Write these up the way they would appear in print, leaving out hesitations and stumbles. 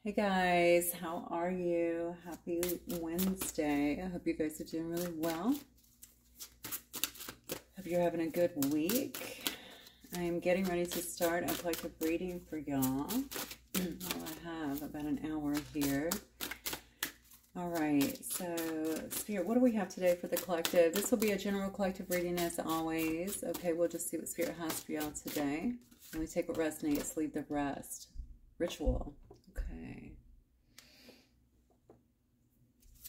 Hey guys, how are you? Happy Wednesday. I hope you guys are doing really well. Hope you're having a good week. I am getting ready to start a collective reading for y'all. I have about an hour here. All right, so Spirit, what do we have today for the collective? This will be a general collective reading as always. Okay, we'll just see what Spirit has for y'all today. Only take what resonates, leave the rest. Ritual. Okay.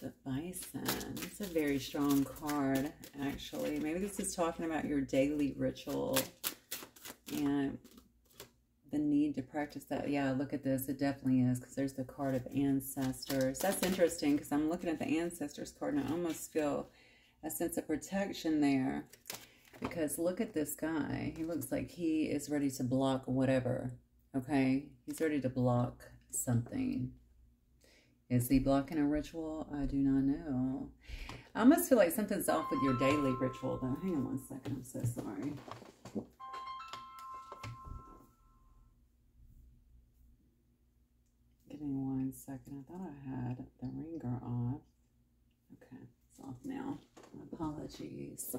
The Bison. It's a very strong card, actually. Maybe this is talking about your daily ritual and the need to practice that. Yeah, look at this. It definitely is, because there's the card of ancestors. That's interesting, because I'm looking at the ancestors card, and I almost feel a sense of protection there. Because look at this guy. He looks like he is ready to block whatever. Okay? He's ready to block something. Is he blocking a ritual? I do not know. I almost feel like something's off with your daily ritual, though. Hang on one second. I'm so sorry. Give me 1 second. I thought I had the ringer off. Okay, it's off now. Apologies.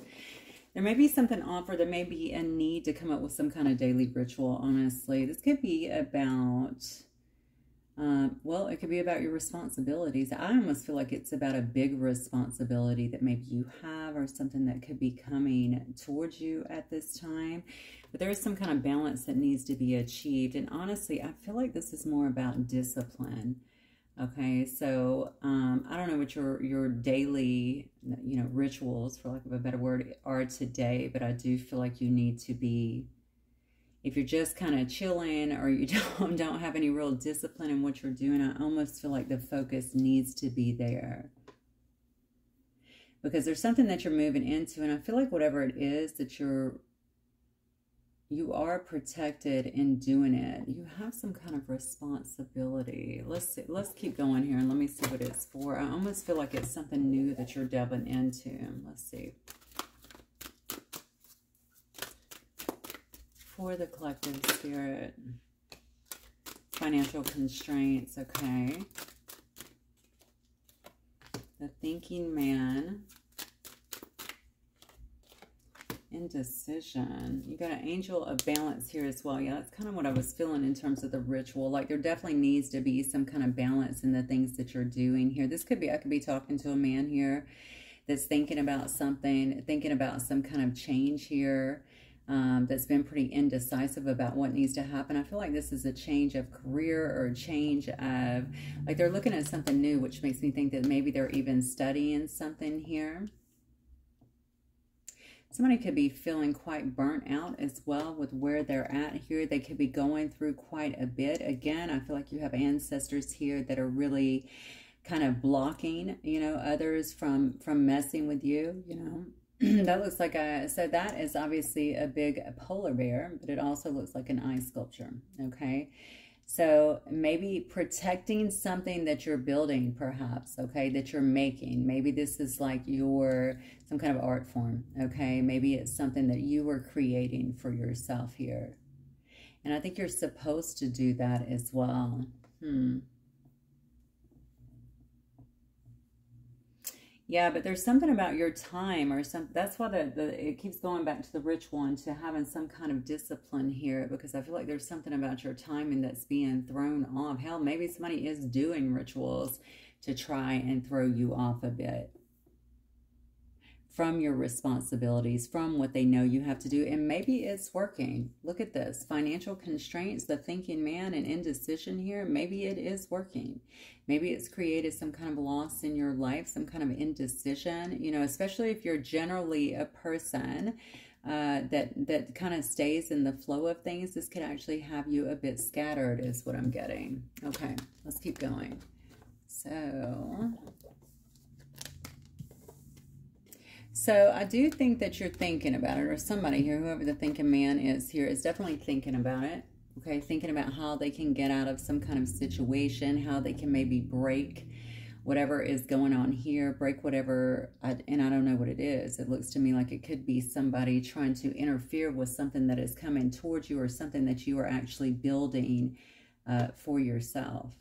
There may be something off, or there may be a need to come up with some kind of daily ritual, honestly. This could be about, well, it could be about your responsibilities. I almost feel like it's about a big responsibility that maybe you have, or something that could be coming towards you at this time. But there is some kind of balance that needs to be achieved. And honestly, I feel like this is more about discipline. Okay, so I don't know what your daily, rituals, for lack of a better word, are today, but I do feel like you need to be, if you're just kind of chilling, or you don't have any real discipline in what you're doing, I almost feel like the focus needs to be there. Because there's something that you're moving into, and I feel like whatever it is that you are protected in doing it. You have some kind of responsibility. Let's see. Let's keep going here, and let me see what it's for. I almost feel like it's something new that you're delving into. Let's see. For the collective spirit. Financial constraints, okay. The thinking man. Indecision. You got an angel of balance here as well. Yeah, that's kind of what I was feeling in terms of the ritual. Like there definitely needs to be some kind of balance in the things that you're doing here. This could be, I could be talking to a man here that's thinking about something, thinking about some kind of change here, that's been pretty indecisive about what needs to happen. I feel like this is a change of career, or a change of, like they're looking at something new, which makes me think that maybe they're even studying something here. Somebody could be feeling quite burnt out as well with where they're at here. They could be going through quite a bit. Again, I feel like you have ancestors here that are really kind of blocking, others from messing with you, That looks like so that is obviously a big polar bear, but it also looks like an eye sculpture, okay? So maybe protecting something that you're building, perhaps, okay, that you're making. Maybe this is like some kind of art form, okay? Maybe it's something that you were creating for yourself here. And I think you're supposed to do that as well. Yeah, but there's something about your time, or something. That's why it keeps going back to the ritual and to having some kind of discipline here, because I feel like there's something about your timing that's being thrown off. Hell, maybe somebody is doing rituals to try and throw you off a bit from your responsibilities, from what they know you have to do, and maybe it's working. Look at this. Financial constraints, the thinking man, and indecision here. Maybe it is working. Maybe it's created some kind of loss in your life, some kind of indecision, especially if you're generally a person that kind of stays in the flow of things. This could actually have you a bit scattered is what I'm getting. Okay, let's keep going. So I do think that you're thinking about it, or somebody here, whoever the thinking man is here, is definitely thinking about it. Okay, thinking about how they can get out of some kind of situation, how they can maybe break whatever is going on here, break whatever, and I don't know what it is. It looks to me like it could be somebody trying to interfere with something that is coming towards you, or something that you are actually building for yourself.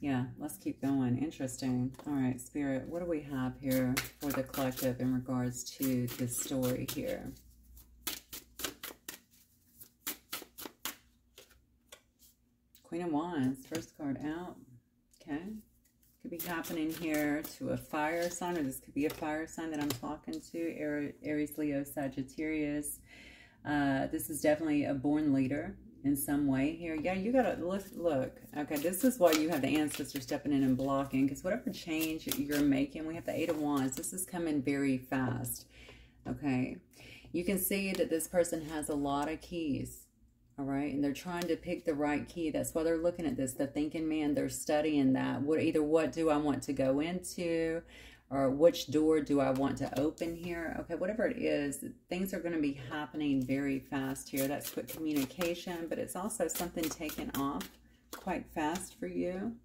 Yeah, let's keep going. Interesting. All right, Spirit, what do we have here for the collective in regards to this story here? Queen of Wands, first card out. Okay. Could be happening here to a fire sign, or this could be a fire sign that I'm talking to. Aries, Leo, Sagittarius. This is definitely a born leader in some way here. Yeah, you gotta look. Okay, this is why you have the ancestor stepping in and blocking, because whatever change you're making, we have the Eight of Wands. This is coming very fast. Okay, you can see that this person has a lot of keys. All right, and they're trying to pick the right key. That's why they're looking at this. The thinking man, they're studying that. Either what do I want to go into, or which door do I want to open here? Okay, whatever it is, things are going to be happening very fast here. That's quick communication, but it's also something taken off quite fast for you.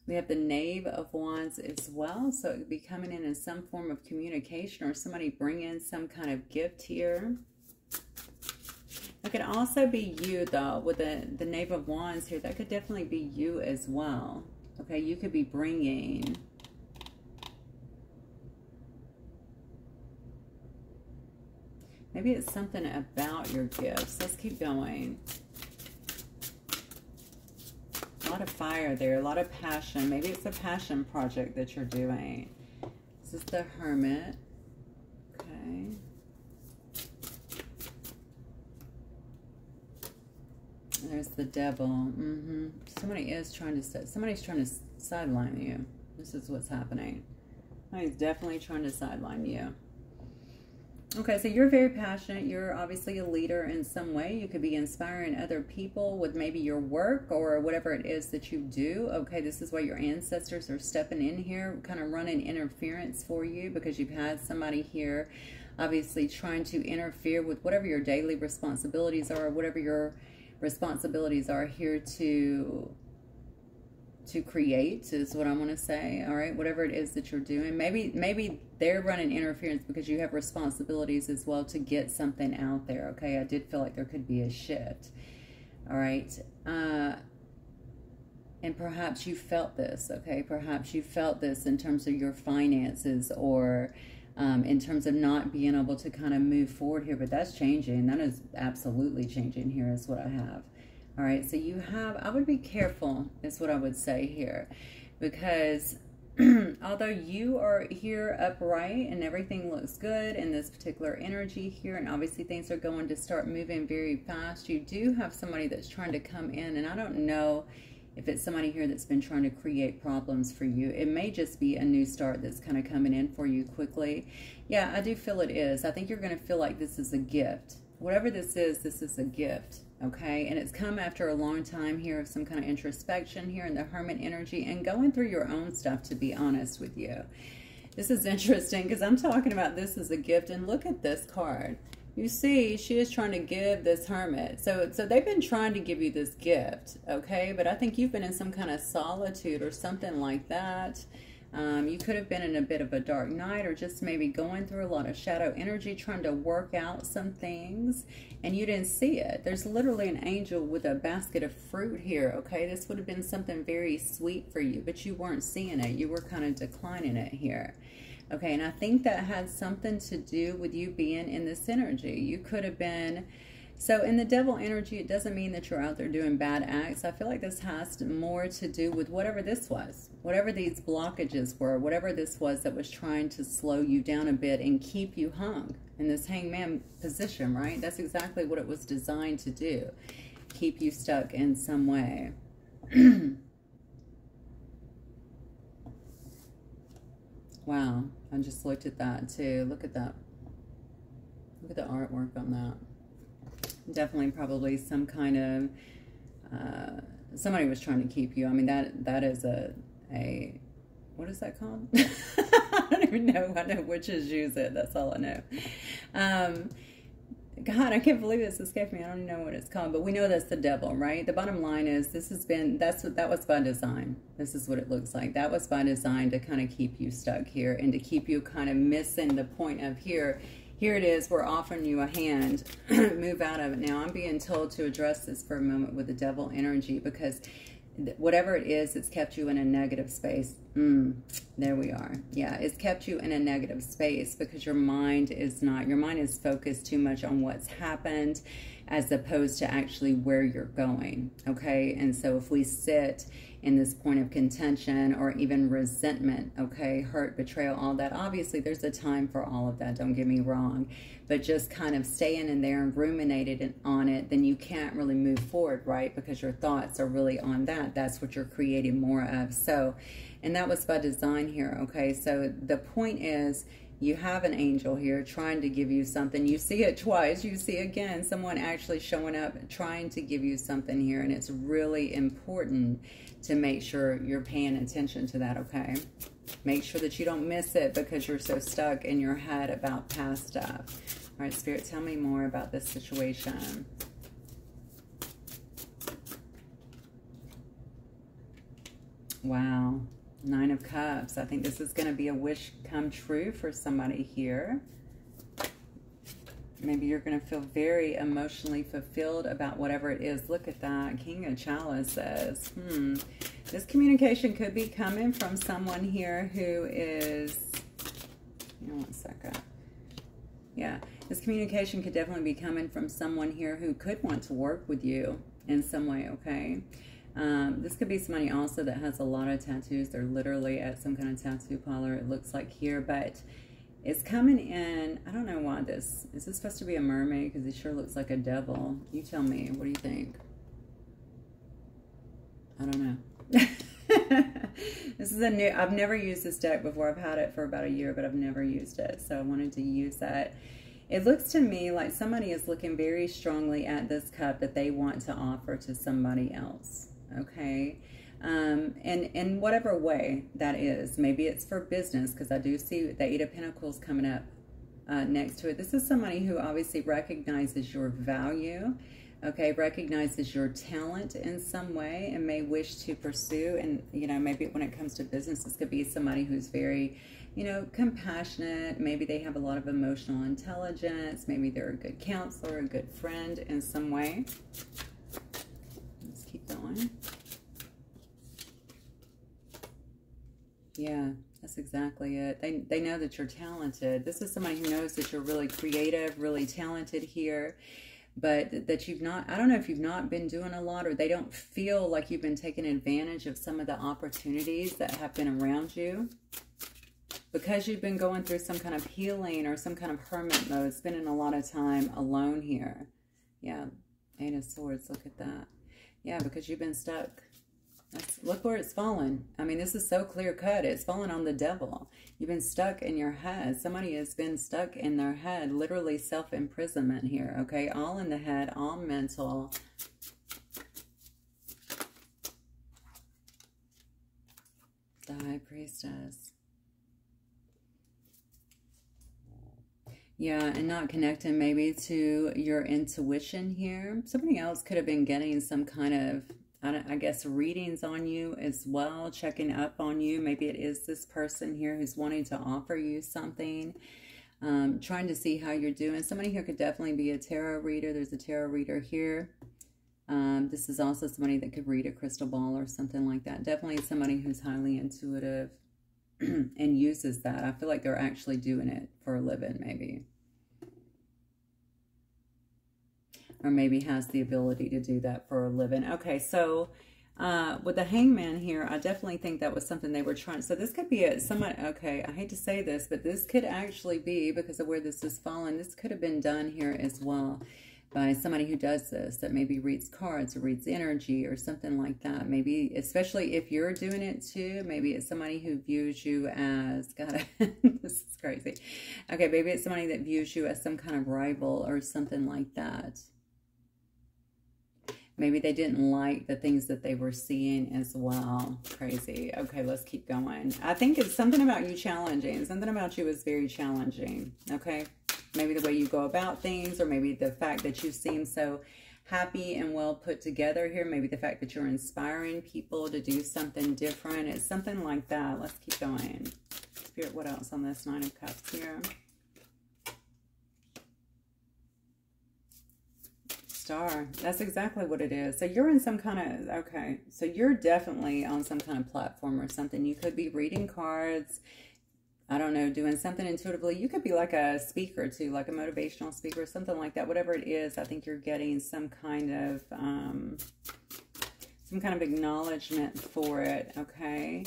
We have the Knave of Wands as well, so it could be coming in some form of communication, or somebody bringing some kind of gift here. It could also be you, though, with the Knave of Wands here. That could definitely be you as well. Okay, you could be bringing... Maybe it's something about your gifts. Let's keep going. A lot of fire there, a lot of passion. Maybe it's a passion project that you're doing. This is the Hermit. Okay. There's the Devil. Somebody's trying to sideline you. This is what's happening. Somebody's definitely trying to sideline you. Okay, so you're very passionate. You're obviously a leader in some way. You could be inspiring other people with maybe your work or whatever it is that you do. Okay, this is why your ancestors are stepping in here, kind of running interference for you, because you've had somebody here obviously trying to interfere with whatever your daily responsibilities are, whatever your responsibilities are here to create, is what I want to say. All right, whatever it is that you're doing, maybe they're running interference because you have responsibilities as well to get something out there. Okay, I did feel like there could be a shift. All right, and perhaps you felt this. Okay, perhaps you felt this in terms of your finances, or in terms of not being able to kind of move forward here, but that's changing. That is absolutely changing here, is what I have. All right, so you have, I would be careful, is what I would say here, because although you are here upright and everything looks good in this particular energy here, and obviously things are going to start moving very fast, you do have somebody that's trying to come in, and I don't know if it's somebody here that's been trying to create problems for you. It may just be a new start that's kind of coming in for you quickly. Yeah, I do feel it is. I think you're going to feel like this is a gift. Whatever this is a gift. Okay, and it's come after a long time here of some kind of introspection here in the Hermit energy and going through your own stuff, to be honest with you. This is interesting because I'm talking about this as a gift, and look at this card. You see, she is trying to give this Hermit. So they've been trying to give you this gift, okay? But I think you've been in some kind of solitude or something like that. You could have been in a bit of a dark night, or just maybe going through a lot of shadow energy, trying to work out some things, and you didn't see it. There's literally an angel with a basket of fruit here, okay? This would have been something very sweet for you, but you weren't seeing it. You were kind of declining it here. Okay, and I think that had something to do with you being in this energy. You could have been... So in the Devil energy, it doesn't mean that you're out there doing bad acts. I feel like this has more to do with whatever this was, whatever these blockages were, whatever this was that was trying to slow you down a bit and keep you hung in this hangman position, right? That's exactly what it was designed to do, keep you stuck in some way. Wow, I just looked at that too. Look at that. Look at the artwork on that. Definitely probably some kind of somebody was trying to keep you. I mean, that is a what is that called? I don't even know. I know witches use it. That's all I know. God, I can't believe this escaped me. I don't even know what it's called, but we know that's the devil, right? The bottom line is that was by design. This is what it looks like. That was by design to kind of keep you stuck here and to keep you kind of missing the point of here. Here it is, we're offering you a hand. Move out of it. Now, I'm being told to address this for a moment with the devil energy, because whatever it is, it's kept you in a negative space. There we are. Yeah, it's kept you in a negative space because your mind is focused too much on what's happened as opposed to actually where you're going. Okay. And so if we sit in this point of contention or even resentment, okay, hurt, betrayal, all that, obviously there's a time for all of that, don't get me wrong, but just kind of staying in there and ruminating on it, then you can't really move forward, right? Because your thoughts are really on that. That's what you're creating more of. So, and that was by design here, okay? So the point is, you have an angel here trying to give you something. You see it twice. You see again someone actually showing up trying to give you something here. And it's really important to make sure you're paying attention to that, okay? Make sure that you don't miss it because you're so stuck in your head about past stuff. All right, Spirit, tell me more about this situation. Wow. 9 of Cups. I think this is going to be a wish come true for somebody here. Maybe you're going to feel very emotionally fulfilled about whatever it is. Look at that. King of Chalices. This communication could be coming from someone here who is... one second. Yeah. This communication could definitely be coming from someone here who could want to work with you in some way, okay? This could be somebody also that has a lot of tattoos. They're literally at some kind of tattoo parlor, it looks like here, but it's coming in. I don't know why this. Is this supposed to be a mermaid? Because it sure looks like a devil. You tell me. What do you think? I don't know. This is a new, I've never used this deck before. I've had it for about a year, but I've never used it. So I wanted to use that. It looks to me like somebody is looking very strongly at this cup that they want to offer to somebody else. Okay. And in whatever way that is, maybe it's for business, because I do see the 8 of Pentacles coming up next to it. This is somebody who obviously recognizes your value, okay, recognizes your talent in some way and may wish to pursue. And, you know, maybe when it comes to business, this could be somebody who's very, you know, compassionate. Maybe they have a lot of emotional intelligence. Maybe they're a good counselor, a good friend in some way. Let's keep going. Yeah, that's exactly it. They know that you're talented. This is somebody who knows that you're really creative, really talented here, but that you've not, I don't know if you've not been doing a lot, or they don't feel like you've been taking advantage of some of the opportunities that have been around you because you've been going through some kind of healing or some kind of hermit mode, spending a lot of time alone here. Yeah, 8 of Swords, look at that. Yeah, because you've been stuck. Look where it's fallen. I mean, this is so clear cut. It's fallen on the devil. You've been stuck in your head. Somebody has been stuck in their head. Literally self-imprisonment here. Okay, all in the head, all mental. The High Priestess. Yeah, and not connecting maybe to your intuition here. Somebody else could have been getting some kind of, I guess, readings on you as well, checking up on you. Maybe it is this person here who's wanting to offer you something, trying to see how you're doing. Somebody here could definitely be a tarot reader. There's a tarot reader here. This is also somebody that could read a crystal ball or something like that. Definitely somebody who's highly intuitive and uses that. I feel like they're actually doing it for a living, maybe. Or maybe has the ability to do that for a living. Okay, so with the Hangman here, I definitely think that was something they were trying. So this could be somebody, okay, I hate to say this, but this could actually be, because of where this is fallen, this could have been done here as well by somebody who does this, that maybe reads cards or reads energy or something like that. Maybe, especially if you're doing it too, maybe it's somebody who views you as, God, this is crazy. Okay, maybe it's somebody that views you as some kind of rival or something like that. Maybe they didn't like the things that they were seeing as well. Crazy. Okay, let's keep going. I think it's something about you challenging. Something about you is very challenging. Okay? Maybe the way you go about things, or maybe the fact that you seem so happy and well put together here. Maybe the fact that you're inspiring people to do something different. It's something like that. Let's keep going. Spirit, what else on this 9 of Cups here? Star. That's exactly what it is. So you're in some kind of, okay, so you're definitely on some kind of platform or something. You could be reading cards, I don't know, doing something intuitively. You could be like a speaker too, like a motivational speaker, something like that. Whatever it is, I think you're getting some kind of acknowledgement for it, okay?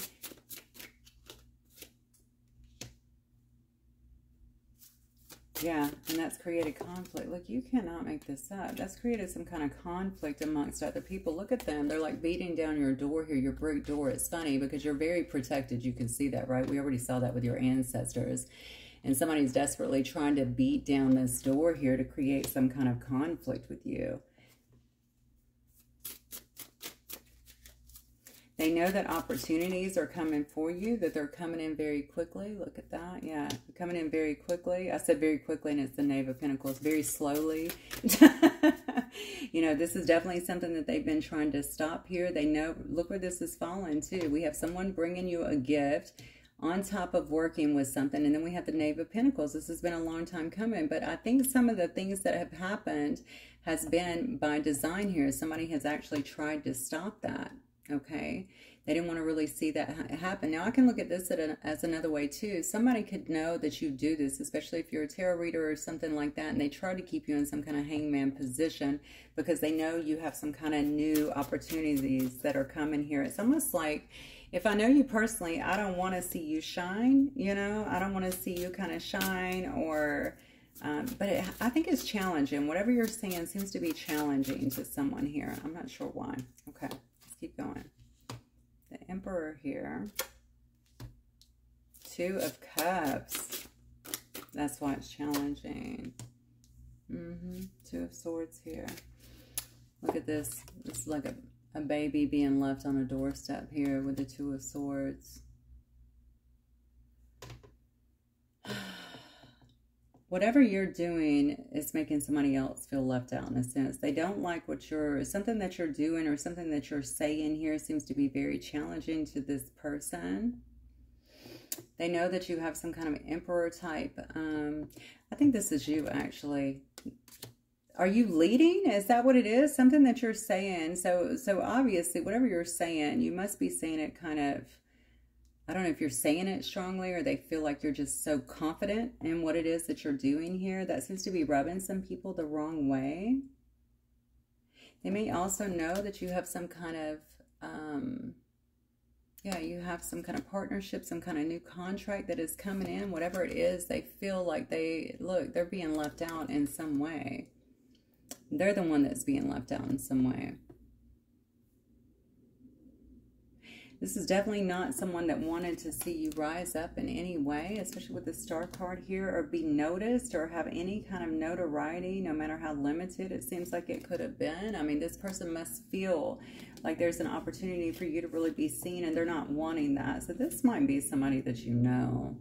Yeah, and that's created conflict. Look, you cannot make this up. That's created some kind of conflict amongst other people. Look at them. They're like beating down your door here, your brick door. It's funny because you're very protected. You can see that, right? We already saw that with your ancestors. And somebody's desperately trying to beat down this door here to create some kind of conflict with you. They know that opportunities are coming for you, that they're coming in very quickly. Look at that. Yeah, coming in very quickly. I said very quickly, and it's the Knave of Pentacles. Very slowly. You know, this is definitely something that they've been trying to stop here. They know, look where this is falling, too. We have someone bringing you a gift on top of working with something. And then we have the Knave of Pentacles. This has been a long time coming. But I think some of the things that have happened has been by design here. Somebody has actually tried to stop that. Okay, they didn't want to really see that happen. Now, I can look at this as another way, too. Somebody could know that you do this, especially if you're a tarot reader or something like that, and they try to keep you in some kind of hangman position because they know you have some kind of new opportunities that are coming here. It's almost like, if I know you personally, I don't want to see you shine, you know? I don't want to see you kind of shine or... but I think it's challenging. Whatever you're saying seems to be challenging to someone here. I'm not sure why. Okay. Keep going. The Emperor here. Two of Cups. That's why it's challenging. Two of Swords here. Look at this. This is like a baby being left on a doorstep here with the Two of Swords. Whatever you're doing is making somebody else feel left out in a sense. They don't like what something that you're doing or something that you're saying here seems to be very challenging to this person. They know that you have some kind of Emperor type. I think this is you, actually. Are you leading? Is that what it is? Something that you're saying. So obviously, whatever you're saying, you must be saying it kind of, I don't know if you're saying it strongly or they feel like you're just so confident in what it is that you're doing here. That seems to be rubbing some people the wrong way. They may also know that you have some kind of, you have some kind of partnership, some kind of new contract that is coming in. Whatever it is, they feel like they're being left out in some way. They're the one that's being left out in some way. This is definitely not someone that wanted to see you rise up in any way, especially with the Star card here, or be noticed or have any kind of notoriety, no matter how limited it seems like it could have been. I mean, this person must feel like there's an opportunity for you to really be seen, and they're not wanting that. So this might be somebody that you know.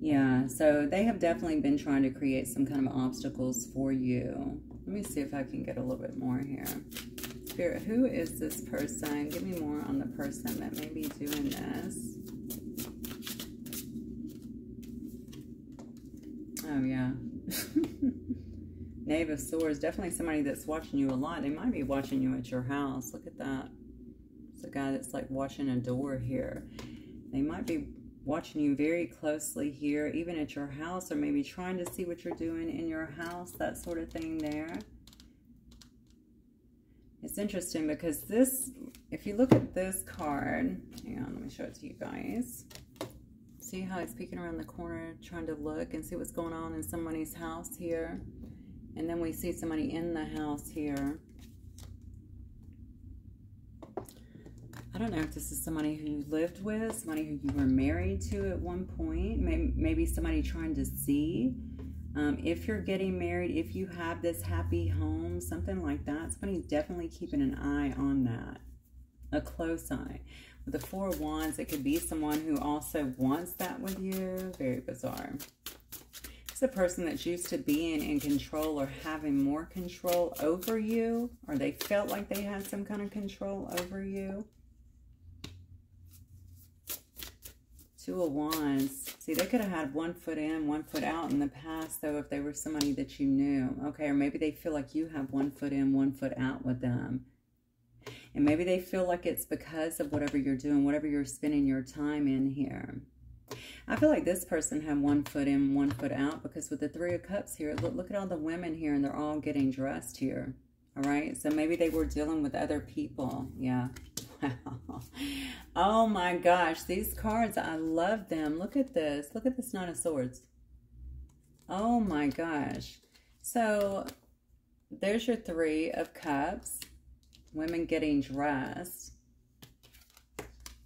Yeah, so they have definitely been trying to create some kind of obstacles for you. Let me see if I can get a little bit more here. Spirit, who is this person? Give me more on the person that may be doing this. Oh, yeah. Knave of Swords. Definitely somebody that's watching you a lot. They might be watching you at your house. Look at that. It's a guy that's like watching a door here. They might be watching you very closely here, even at your house, or maybe trying to see what you're doing in your house, that sort of thing there. It's interesting because this, if you look at this card, hang on, let me show it to you guys. See how it's peeking around the corner, trying to look and see what's going on in somebody's house here. And then we see somebody in the house here. I don't know if this is somebody who you lived with, somebody who you were married to at one point, maybe somebody trying to see if you're getting married, if you have this happy home, something like that. Somebody's definitely keeping an eye on that, a close eye. With the Four of Wands, it could be someone who also wants that with you. Very bizarre. It's a person that's used to being in control or having more control over you, or they felt like they had some kind of control over you. Two of Wands. See, they could have had one foot in, one foot out in the past, though, if they were somebody that you knew. Okay, or maybe they feel like you have one foot in, one foot out with them. And maybe they feel like it's because of whatever you're doing, whatever you're spending your time in here. I feel like this person had one foot in, one foot out, because with the Three of Cups here, look at all the women here, and they're all getting dressed here. All right, so maybe they were dealing with other people. Yeah. Wow. Oh my gosh, these cards, I love them. Look at this. Look at this Nine of Swords. Oh my gosh. So there's your Three of Cups. Women getting dressed.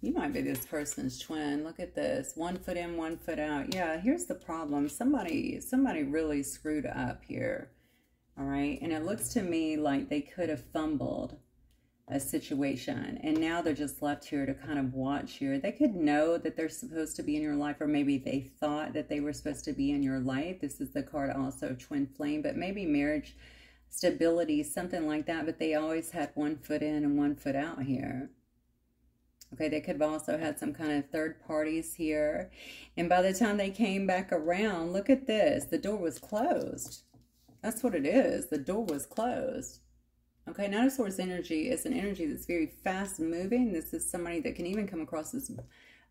You might be this person's twin. Look at this. One foot in, one foot out. Yeah, here's the problem. Somebody really screwed up here. All right. And it looks to me like they could have fumbled a situation, and now they're just left here to kind of watch here. They could know that they're supposed to be in your life, or maybe they thought that they were supposed to be in your life. This is the card also, Twin Flame, but maybe marriage, stability, something like that, but they always had one foot in and one foot out here. Okay, they could have also had some kind of third parties here, and by the time they came back around, look at this, the door was closed. That's what it is. The door was closed. Okay, Nine of Swords energy is an energy that's very fast moving. This is somebody that can even come across as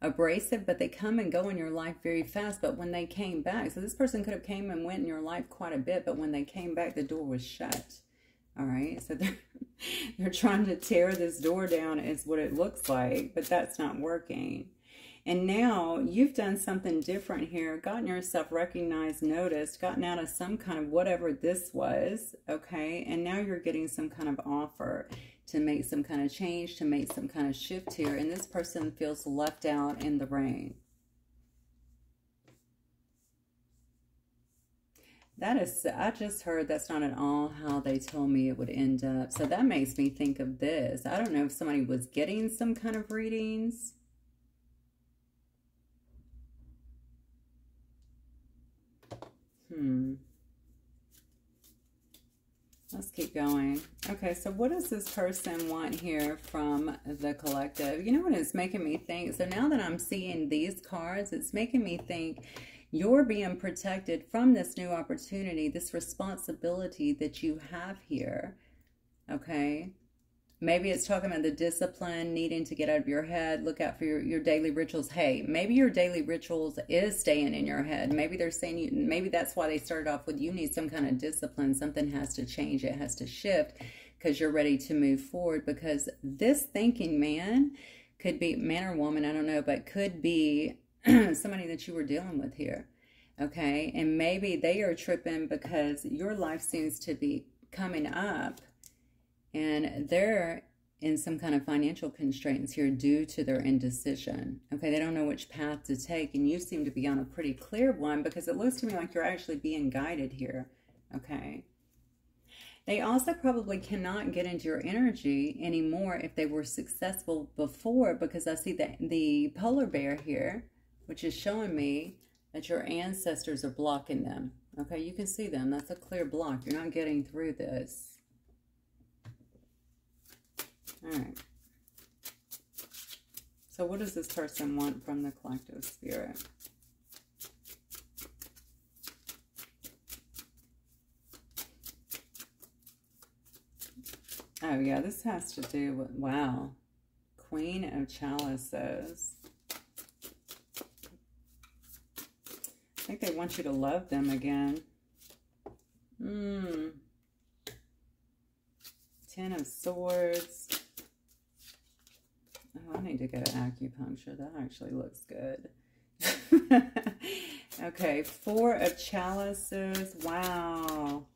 abrasive, but they come and go in your life very fast. But when they came back, so this person could have came and went in your life quite a bit, but when they came back, the door was shut. All right, so they're trying to tear this door down is what it looks like, but that's not working. And now you've done something different here, gotten yourself recognized, noticed, gotten out of some kind of whatever this was, okay? And now you're getting some kind of offer to make some kind of change, to make some kind of shift here. And this person feels left out in the rain. That is, I just heard that's not at all how they told me it would end up. So that makes me think of this. I don't know if somebody was getting some kind of readings. Let's keep going. Okay, so what does this person want here from the collective? You know what it's making me think? So now that I'm seeing these cards, it's making me think you're being protected from this new opportunity, this responsibility that you have here. Okay? Maybe it's talking about the discipline, needing to get out of your head, look out for your daily rituals. Hey, maybe your daily rituals is staying in your head. Maybe they're saying maybe that's why they started off with you need some kind of discipline. Something has to change. It has to shift because you're ready to move forward. Because this thinking man could be, man or woman, I don't know, but could be somebody that you were dealing with here. Okay, and maybe they are tripping because your life seems to be coming up. And they're in some kind of financial constraints here due to their indecision. Okay, they don't know which path to take, and you seem to be on a pretty clear one because it looks to me like you're actually being guided here. Okay. They also probably cannot get into your energy anymore if they were successful before, because I see that the polar bear here, which is showing me that your ancestors are blocking them. Okay, you can see them. That's a clear block. You're not getting through this. All right. So what does this person want from the collective spirit? Oh, yeah, this has to do with, wow, Queen of Chalices. I think they want you to love them again. Ten of Swords. Oh, I need to go to acupuncture. That actually looks good. Okay, Four of Chalices. Wow.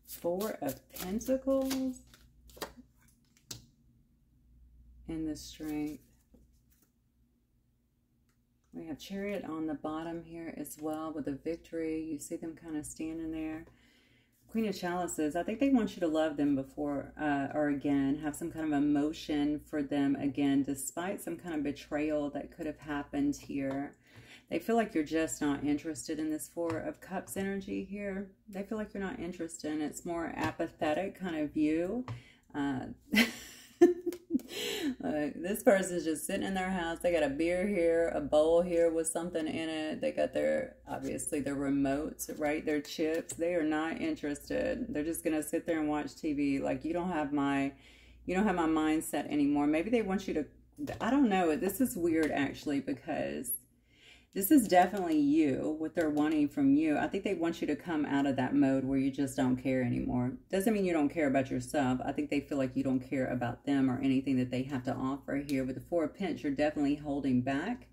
Four of Pentacles. And the Strength. We have Chariot on the bottom here as well with a victory. You see them kind of standing there. Queen of Chalices, I think they want you to love them before or again, have some kind of emotion for them again, despite some kind of betrayal that could have happened here. They feel like you're just not interested in this Four of Cups energy here. They feel like you're not interested, and it's more apathetic kind of view. This person's just sitting in their house. They got a beer here, a bowl here with something in it. They got their, obviously, their remotes, right? Their chips. They are not interested. They're just going to sit there and watch TV. Like, you don't have my mindset anymore. Maybe they want you to, I don't know. This is weird, actually, because this is definitely you, what they're wanting from you. I think they want you to come out of that mode where you just don't care anymore. Doesn't mean you don't care about yourself. I think they feel like you don't care about them or anything that they have to offer here. With the Four of Pentacles, you're definitely holding back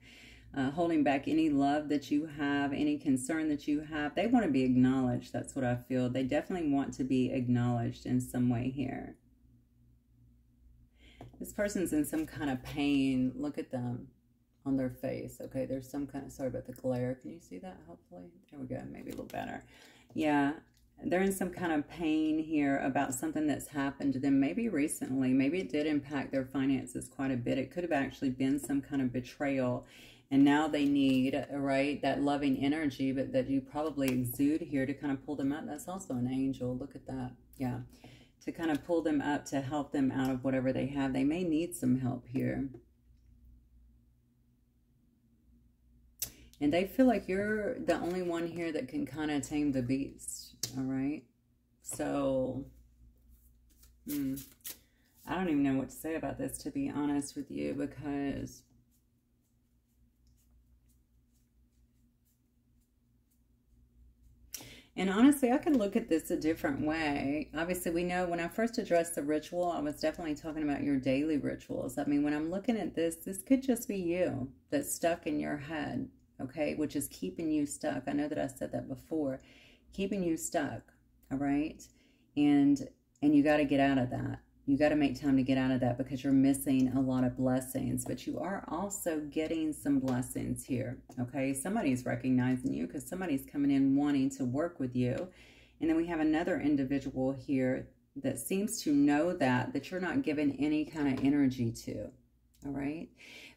any love that you have, any concern that you have. They want to be acknowledged. That's what I feel. They definitely want to be acknowledged in some way here. This person's in some kind of pain. Look at them. On their face. Okay, there's some kind of, sorry about the glare. Can you see that? Hopefully. There we go. Maybe a little better. Yeah, they're in some kind of pain here about something that's happened to them, maybe recently. Maybe it did impact their finances quite a bit. It could have actually been some kind of betrayal, and now they need, right, that loving energy, but that you probably exude here to kind of pull them out. That's also an angel. Look at that. Yeah, to kind of pull them up, to help them out of whatever they have. They may need some help here. And they feel like you're the only one here that can kind of tame the beast, all right? So, I don't even know what to say about this, to be honest with you, because and honestly, I can look at this a different way. Obviously, we know when I first addressed the ritual, I was definitely talking about your daily rituals. I mean, when I'm looking at this, this could just be you that's stuck in your head. Okay, which is keeping you stuck. I know that I said that before. Keeping you stuck, all right? And you got to get out of that. You got to make time to get out of that because you're missing a lot of blessings. But you are also getting some blessings here, okay? Somebody's recognizing you because somebody's coming in wanting to work with you. And then we have another individual here that seems to know that you're not giving any kind of energy to, all right?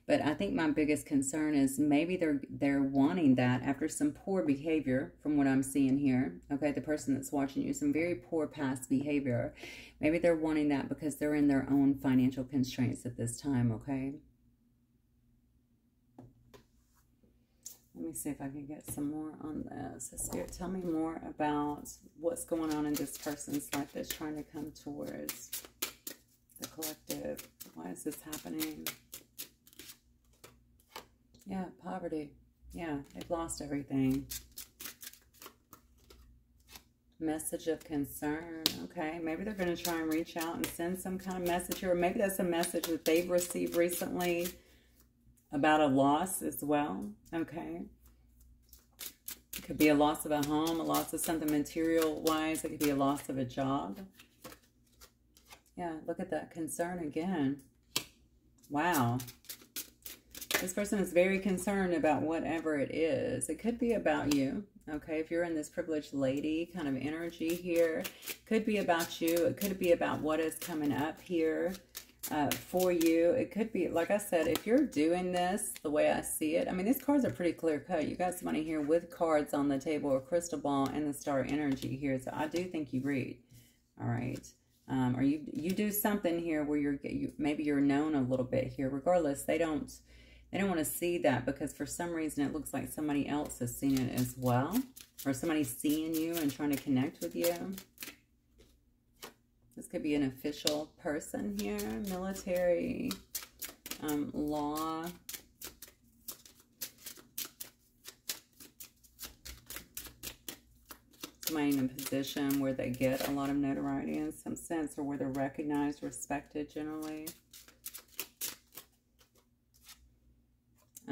But I think my biggest concern is maybe they're wanting that after some poor behavior from what I'm seeing here. Okay, the person that's watching you, some very poor past behavior. Maybe they're wanting that because they're in their own financial constraints at this time, okay? Let me see if I can get some more on this. Spirit, tell me more about what's going on in this person's life that's trying to come towards the collective. Why is this happening? Yeah, poverty. Yeah, they've lost everything. Message of concern. Okay, maybe they're going to try and reach out and send some kind of message here. Or maybe that's a message that they've received recently about a loss as well. Okay. It could be a loss of a home, a loss of something material-wise. It could be a loss of a job. Yeah, look at that concern again. Wow. This person is very concerned about whatever it is. It could be about you, okay? If you're in this privileged lady kind of energy here, could be about you. It could be about what is coming up here for you. It could be, like I said, if you're doing this the way I see it, I mean, these cards are pretty clear cut. You got somebody here with cards on the table, a crystal ball, and the star energy here. So I do think you read, all right? Or you do something here where maybe you're known a little bit here. Regardless, they don't want to see that because for some reason it looks like somebody else has seen it as well. Or somebody's seeing you and trying to connect with you. This could be an official person here. Military, law. Somebody in a position where they get a lot of notoriety in some sense, or where they're recognized, respected generally.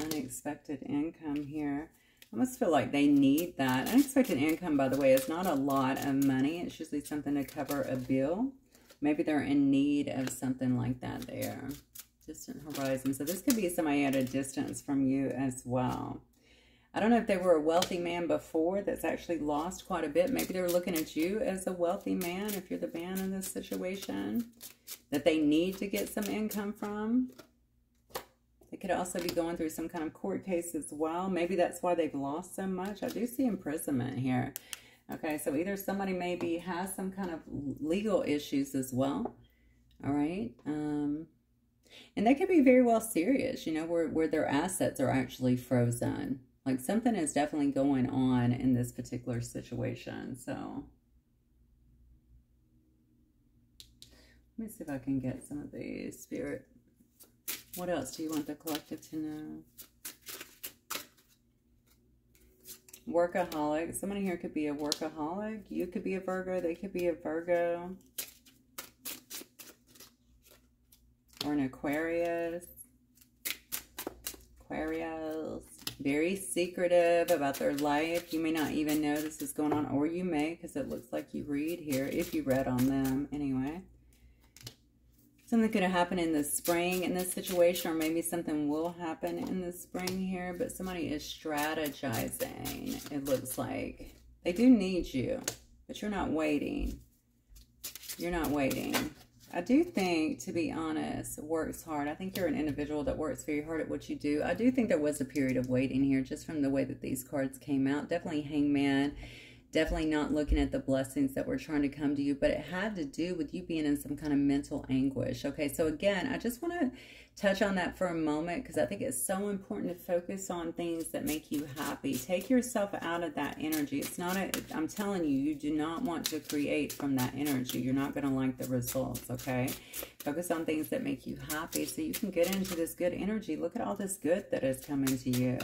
Unexpected income here. I almost feel like they need that. Unexpected income, by the way, is not a lot of money. It's usually something to cover a bill. Maybe they're in need of something like that there. Distant horizon. So this could be somebody at a distance from you as well. I don't know if they were a wealthy man before that's actually lost quite a bit. Maybe they're looking at you as a wealthy man if you're the man in this situation that they need to get some income from. They could also be going through some kind of court case as well. Maybe that's why they've lost so much. I do see imprisonment here. Okay, so either somebody maybe has some kind of legal issues as well. All right. And they could be very well serious, you know, where their assets are actually frozen. Like something is definitely going on in this particular situation. So let me see if I can get some of these, Spirit. What else do you want the collective to know? Workaholic. Somebody here could be a workaholic. You could be a Virgo. They could be a Virgo. Or an Aquarius. Aquarius. Very secretive about their life. You may not even know this is going on. Or you may, because it looks like you read here. If you read on them. Anyway. Something could have happened in the spring in this situation, or maybe something will happen in the spring here, but somebody is strategizing. It looks like they do need you, but you're not waiting. You're not waiting. I do think, to be honest, works hard. I think you're an individual that works very hard at what you do. I do think there was a period of waiting here, just from the way that these cards came out. Definitely Hangman. Definitely not looking at the blessings that were trying to come to you, but it had to do with you being in some kind of mental anguish. Okay, so again, I just want to touch on that for a moment because I think it's so important to focus on things that make you happy. Take yourself out of that energy. It's not I'm telling you, you do not want to create from that energy. You're not going to like the results, okay? Focus on things that make you happy so you can get into this good energy. Look at all this good that is coming to you.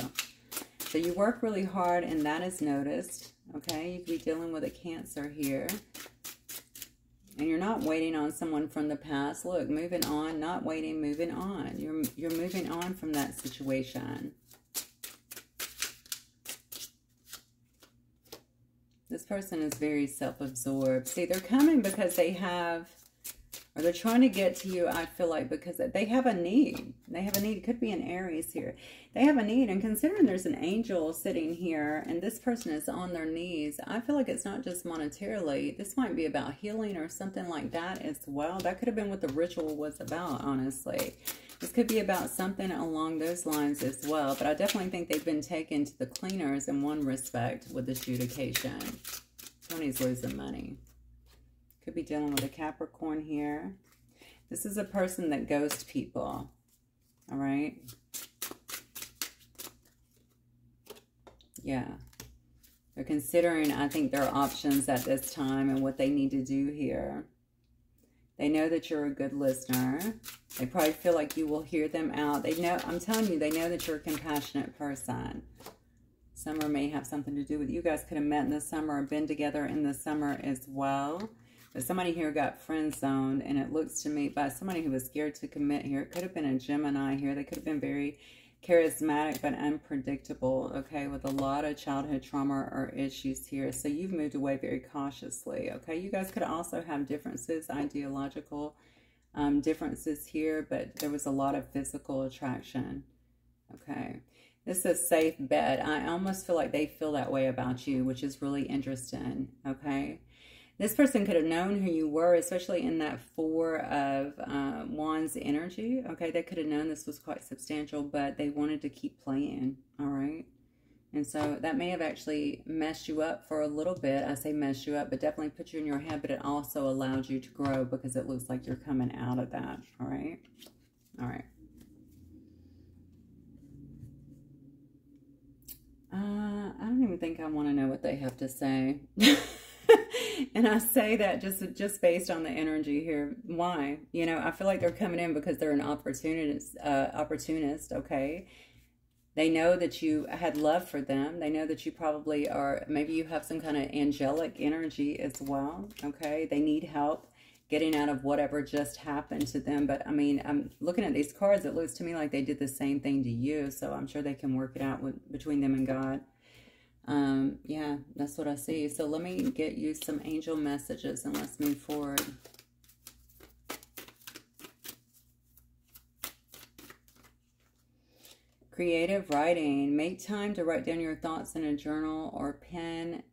So you work really hard and that is noticed. Okay, you could be dealing with a Cancer here. And you're not waiting on someone from the past. Look, moving on, not waiting, moving on. You're moving on from that situation. This person is very self-absorbed. See, they're coming because they have, or they're trying to get to you, I feel like, because they have a need. They have a need. It could be an Aries here. They have a need, and considering there's an angel sitting here and this person is on their knees, I feel like it's not just monetarily. This might be about healing or something like that as well. That could have been what the ritual was about, honestly. This could be about something along those lines as well, but I definitely think they've been taken to the cleaners in one respect with this adjudication. Somebody's losing money. Could be dealing with a Capricorn here. This is a person that ghosts people. All right. Yeah. They're considering, I think, their options at this time and what they need to do here. They know that you're a good listener. They probably feel like you will hear them out. They know, I'm telling you, they know that you're a compassionate person. Summer may have something to do with, you guys could have met in the summer or been together in the summer as well. But somebody here got friend zoned, and it looks to me by somebody who was scared to commit here. It could have been a Gemini here. They could have been very charismatic but unpredictable, okay, with a lot of childhood trauma or issues here. So you've moved away very cautiously, okay? You guys could also have differences, ideological differences here, but there was a lot of physical attraction, okay? This is a safe bet. I almost feel like they feel that way about you, which is really interesting, okay? This person could have known who you were, especially in that Four of Wands energy. Okay, they could have known this was quite substantial, but they wanted to keep playing, all right? And so that may have actually messed you up for a little bit. I say messed you up, but definitely put you in your head, but it also allowed you to grow because it looks like you're coming out of that, all right? All right. I don't even think I want to know what they have to say. And I say that just based on the energy here. Why? You know, I feel like they're coming in because they're an opportunist, okay? They know that you had love for them. They know that you probably are, maybe you have some kind of angelic energy as well, okay? They need help getting out of whatever just happened to them. But, I mean, I'm looking at these cards. It looks to me like they did the same thing to you, so I'm sure they can work it out between them and God. Yeah, that's what I see. So let me get you some angel messages and let's move forward. Creative writing. Make time to write down your thoughts in a journal or pen.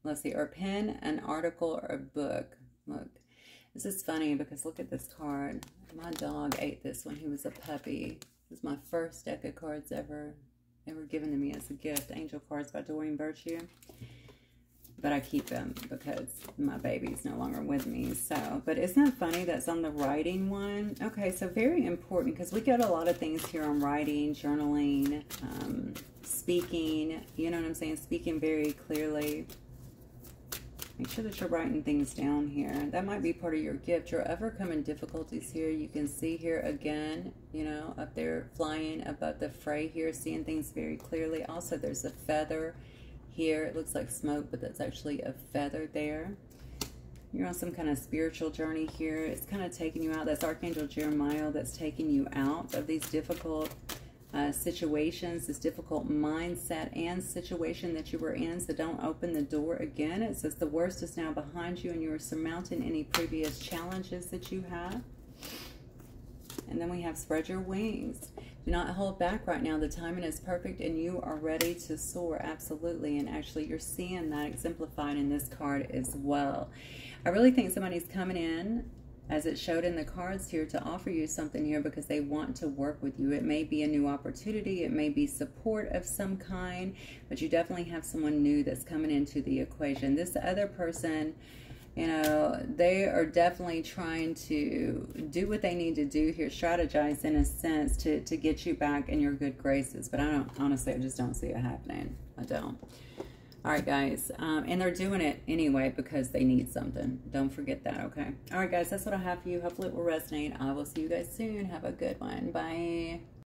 Let's see, or pen an article or a book. Look, this is funny because look at this card. My dog ate this when he was a puppy. This is my first deck of cards ever given to me as a gift. Angel cards by Doreen Virtue. but I keep them because my baby's no longer with me. So, but isn't that funny that's on the writing one? Okay, so very important, because we get a lot of things here on writing, journaling, speaking, you know what I'm saying? Speaking very clearly. Make sure that you're writing things down here. That might be part of your gift. Your overcoming difficulties here. You can see here again, you know, up there flying above the fray here, seeing things very clearly. Also, there's a feather here. It looks like smoke, but that's actually a feather there. You're on some kind of spiritual journey here. It's kind of taking you out. That's Archangel Jeremiah that's taking you out of these difficult situations, this difficult mindset and situation that you were in. So don't open the door again. It says the worst is now behind you and you are surmounting any previous challenges that you have. And then we have spread your wings. Do not hold back right now. The timing is perfect and you are ready to soar. Absolutely. And actually you're seeing that exemplified in this card as well. I really think somebody's coming in, as it showed in the cards here, to offer you something here because they want to work with you. It may be a new opportunity. It may be support of some kind, but you definitely have someone new that's coming into the equation. This other person, you know, they are definitely trying to do what they need to do here, strategize in a sense to get you back in your good graces. But I don't, honestly, I just don't see it happening. I don't. All right, guys, and they're doing it anyway because they need something. Don't forget that, okay? All right, guys, that's what I have for you. Hopefully it will resonate. I will see you guys soon. Have a good one. Bye.